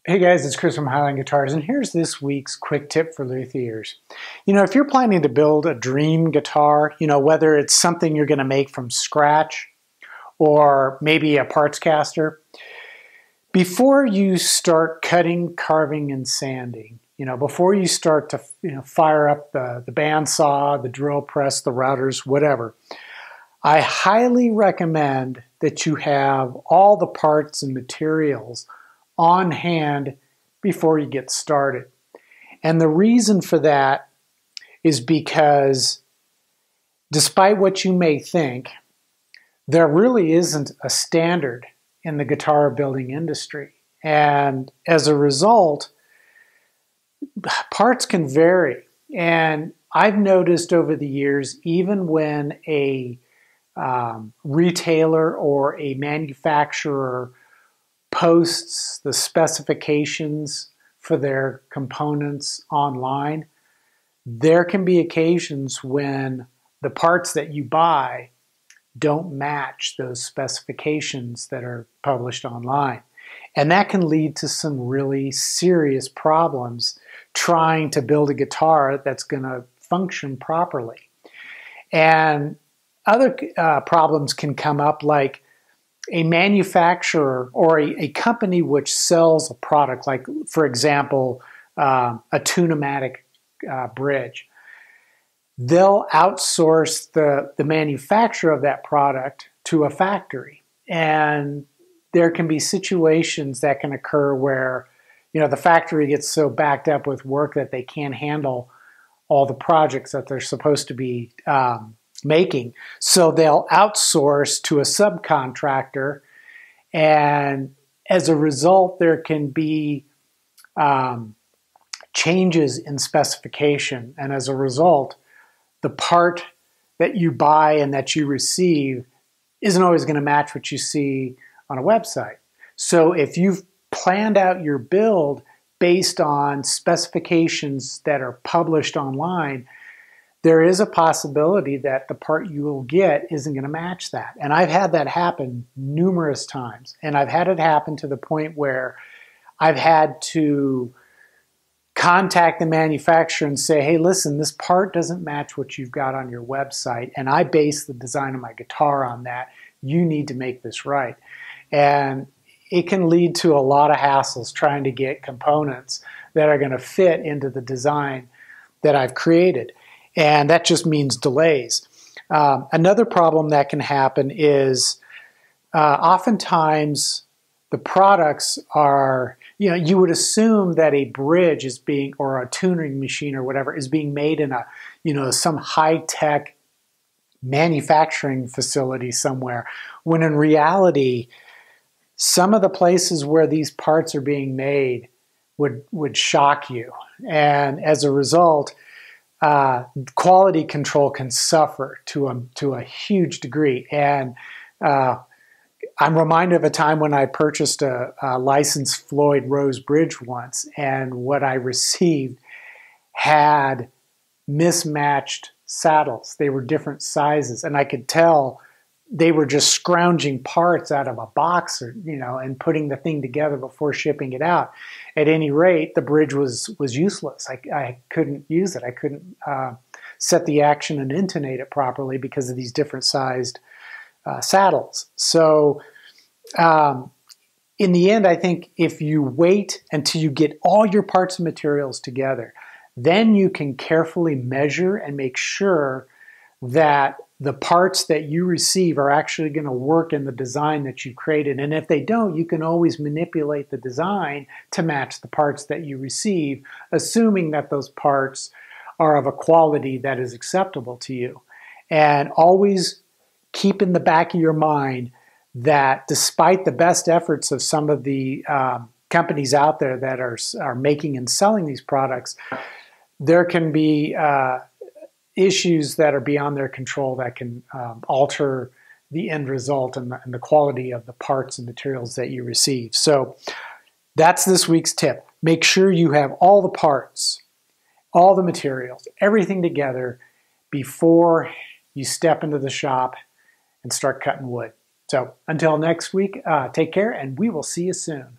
Hey guys, it's Chris from Highline Guitars, and here's this week's quick tip for luthiers. If you're planning to build a dream guitar, whether it's something you're going to make from scratch or maybe a parts caster, before you start cutting, carving, and sanding, before you start to fire up the bandsaw, the drill press, the routers, whatever, I highly recommend that you have all the parts and materials on hand before you get started. And the reason for that is because despite what you may think, there really isn't a standard in the guitar building industry. And as a result, parts can vary. And I've noticed over the years, even when a retailer or a manufacturer posts the specifications for their components online, there can be occasions when the parts that you buy don't match those specifications that are published online. And that can lead to some really serious problems trying to build a guitar that's going to function properly. And other problems can come up, like a manufacturer or a company which sells a product, like, for example, a Tune-o-matic bridge. They'll outsource the manufacture of that product to a factory. And there can be situations that can occur where, the factory gets so backed up with work that they can't handle all the projects that they're supposed to be making. So they'll outsource to a subcontractor, and as a result, there can be changes in specification. And as a result, the part that you buy and that you receive isn't always going to match what you see on a website. So if you've planned out your build based on specifications that are published online, there is a possibility that the part you will get isn't going to match that. And I've had that happen numerous times. And I've had it happen to the point where I've had to contact the manufacturer and say, hey, listen, this part doesn't match what you've got on your website, and I base the design of my guitar on that. You need to make this right. And it can lead to a lot of hassles trying to get components that are going to fit into the design that I've created. And that just means delays. Another problem that can happen is oftentimes the products are, you would assume that a bridge is being, or a tuning machine or whatever, is being made in a, some high-tech manufacturing facility somewhere, when in reality, some of the places where these parts are being made would shock you. And as a result, quality control can suffer to a huge degree. And I'm reminded of a time when I purchased a licensed Floyd Rose bridge once, and what I received had mismatched saddles. They were different sizes, and I could tell they were just scrounging parts out of a box, or, and putting the thing together before shipping it out. At any rate, the bridge was useless. I couldn't use it. I couldn't set the action and intonate it properly because of these different sized saddles. So in the end, I think if you wait until you get all your parts and materials together, then you can carefully measure and make sure that the parts that you receive are actually going to work in the design that you created. And if they don't, you can always manipulate the design to match the parts that you receive, assuming that those parts are of a quality that is acceptable to you. And always keep in the back of your mind that despite the best efforts of some of the companies out there that are making and selling these products, there can be issues that are beyond their control that can alter the end result and the quality of the parts and materials that you receive. So that's this week's tip. Make sure you have all the parts, all the materials, everything together before you step into the shop and start cutting wood. So until next week, take care, and we will see you soon.